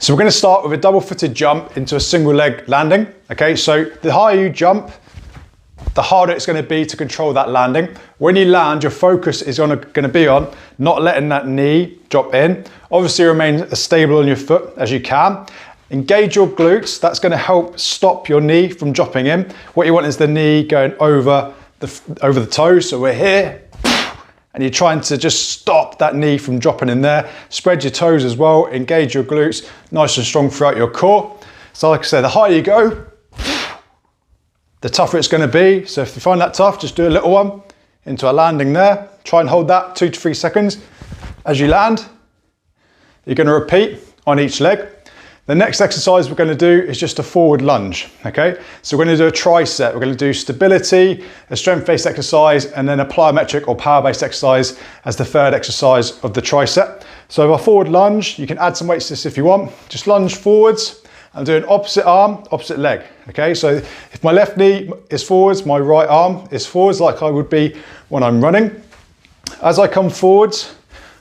So we're going to start with a double-footed jump into a single leg landing. Okay, so the higher you jump, the harder it's going to be to control that landing. When you land, your focus is going to be on not letting that knee drop in. Obviously remain as stable on your foot as you can. Engage your glutes. That's going to help stop your knee from dropping in. What you want is the knee going over the toes. So we're here, and you're trying to just stop that knee from dropping in there. Spread your toes as well, engage your glutes, nice and strong throughout your core. So like I said, the higher you go, the tougher it's gonna be. So if you find that tough, just do a little one into a landing there. Try and hold that 2 to 3 seconds. As you land, you're gonna repeat on each leg. The next exercise we're going to do is just a forward lunge, okay? So we're going to do a tricep, we're going to do stability, a strength-based exercise, and then a plyometric or power-based exercise as the third exercise of the tricep. So our forward lunge, you can add some weights to this if you want. Just lunge forwards. I'm doing opposite arm, opposite leg, okay? So if my left knee is forwards, my right arm is forwards like I would be when I'm running. As I come forwards,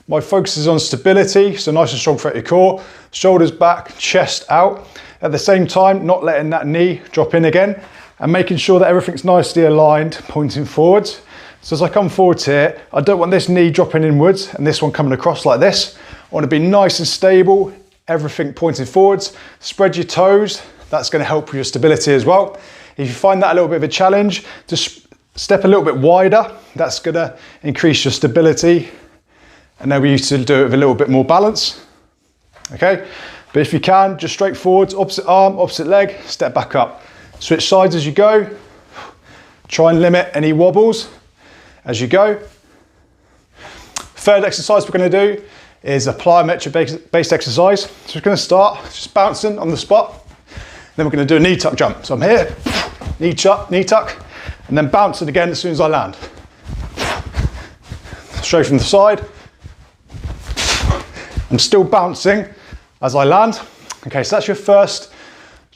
my focus is on stability, so nice and strong throughout your core, shoulders back, chest out. At the same time, not letting that knee drop in again and making sure that everything's nicely aligned, pointing forwards. So as I come forwards here, I don't want this knee dropping inwards and this one coming across like this. I want to be nice and stable, everything pointing forwards. Spread your toes, that's going to help with your stability as well. If you find that a little bit of a challenge, just step a little bit wider. That's going to increase your stability. And then we used to do it with a little bit more balance, okay? But if you can, just straight forwards, opposite arm, opposite leg, step back up. Switch sides as you go. Try and limit any wobbles as you go. Third exercise we're gonna do is a plyometric-based exercise. So we're gonna start just bouncing on the spot. Then we're gonna do a knee tuck jump. So I'm here, knee tuck, and then bouncing again as soon as I land. Straight from the side. I'm still bouncing as I land. Okay, so that's your first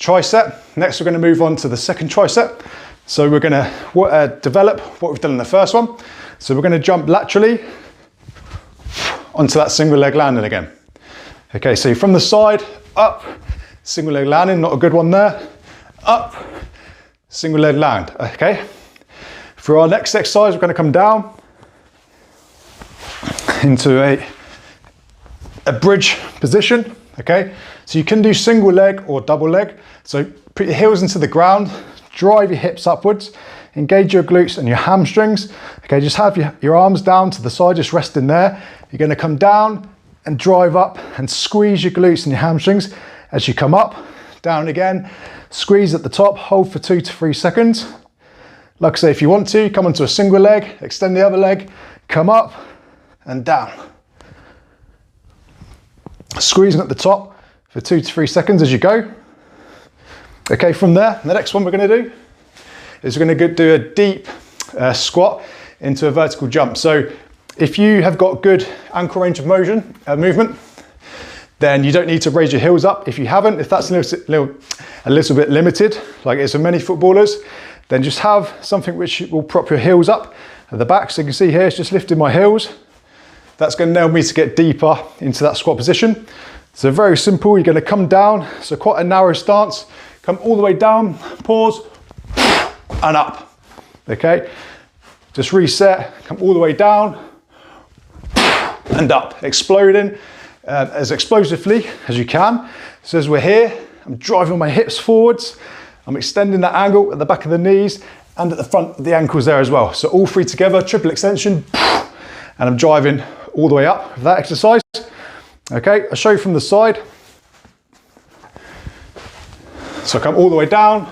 tricep. Next, we're going to move on to the second tricep. So we're going to develop what we've done in the first one. So we're going to jump laterally onto that single leg landing again. Okay, so from the side, up, single leg landing, not a good one there. Up, single leg land, okay? For our next exercise, we're going to come down into a bridge position, okay? So you can do single leg or double leg. So put your heels into the ground, drive your hips upwards, engage your glutes and your hamstrings. Okay, just have your arms down to the side, just resting there. You're gonna come down and drive up and squeeze your glutes and your hamstrings as you come up, down again, squeeze at the top, hold for 2 to 3 seconds. Like I say, if you want to, come onto a single leg, extend the other leg, come up and down. Squeezing at the top for 2 to 3 seconds as you go. Okay, from there, the next one we're going to do is we're going to do a deep squat into a vertical jump. So if you have got good ankle range of movement, then you don't need to raise your heels up. If you haven't, if that's a little bit limited, like it is for many footballers, then just have something which will prop your heels up at the back. So you can see here, it's just lifting my heels. That's going to enable me to get deeper into that squat position. So very simple, you're going to come down, so quite a narrow stance, come all the way down, pause, and up, okay? Just reset, come all the way down, and up, exploding as explosively as you can. So as we're here, I'm driving my hips forwards, I'm extending that angle at the back of the knees, and at the front of the ankles there as well. So all three together, triple extension, and I'm driving all the way up with that exercise. Okay, I'll show you from the side. So I come all the way down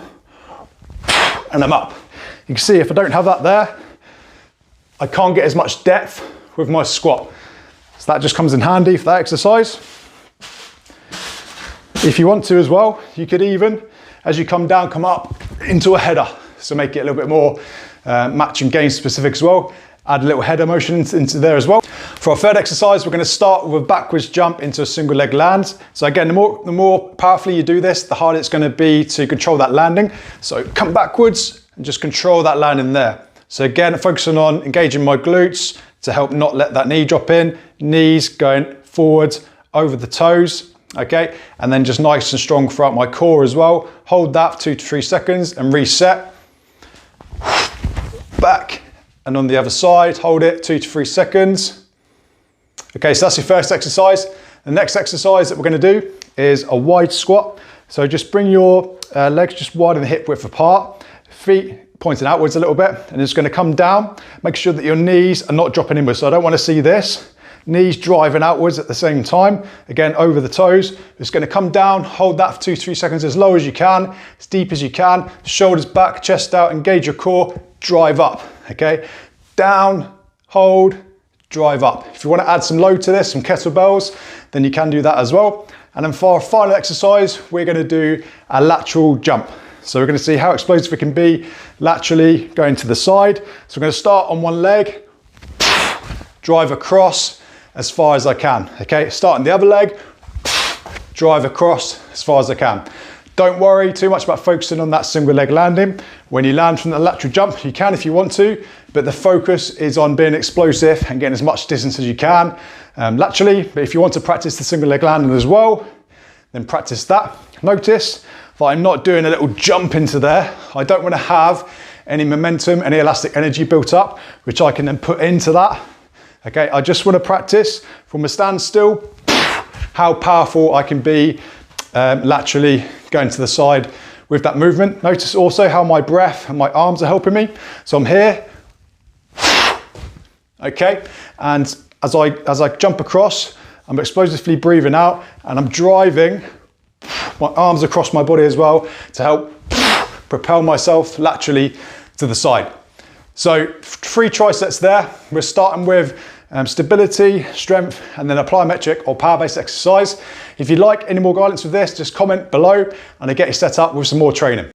and I'm up. You can see if I don't have that there, I can't get as much depth with my squat. So that just comes in handy for that exercise. If you want to as well, you could even, as you come down, come up into a header. So make it a little bit more match and gain specific as well. Add a little header motion into there as well. For our third exercise, we're going to start with a backwards jump into a single leg land. So again, the more powerfully you do this, the harder it's going to be to control that landing. So come backwards and just control that landing there. So again, focusing on engaging my glutes to help not let that knee drop in, knees going forwards over the toes. okay? And then just nice and strong throughout my core as well. Hold that for 2 to 3 seconds and reset. Back, and on the other side, hold it 2 to 3 seconds. Okay, so that's your first exercise. The next exercise that we're gonna do is a wide squat. So just bring your legs just wide and the hip width apart, feet pointing outwards a little bit, and it's gonna come down. Make sure that your knees are not dropping inwards. So I don't wanna see this. Knees driving outwards at the same time. Again, over the toes. It's gonna come down, hold that for 2 to 3 seconds, as low as you can, as deep as you can. Shoulders back, chest out, engage your core, drive up, okay? Down, hold, drive up. If you wanna add some load to this, some kettlebells, then you can do that as well. And then for our final exercise, we're gonna do a lateral jump. So we're gonna see how explosive it can be laterally going to the side. So we're gonna start on one leg, drive across as far as I can, okay? Start on the other leg, drive across as far as I can. Don't worry too much about focusing on that single leg landing. When you land from the lateral jump, you can if you want to, but the focus is on being explosive and getting as much distance as you can laterally. But if you want to practice the single leg landing as well, then practice that. Notice that I'm not doing a little jump into there. I don't want to have any momentum, any elastic energy built up, which I can then put into that. Okay, I just want to practice from a standstill how powerful I can be laterally going to the side with that movement. Notice also how my breath and my arms are helping me. So I'm here, okay, and as I jump across, I'm explosively breathing out, and I'm driving my arms across my body as well to help propel myself laterally to the side. So 3 trisets there. We're starting with stability, strength, and then a plyometric or power-based exercise. If you'd like any more guidance with this, just comment below and I'll get you set up with some more training.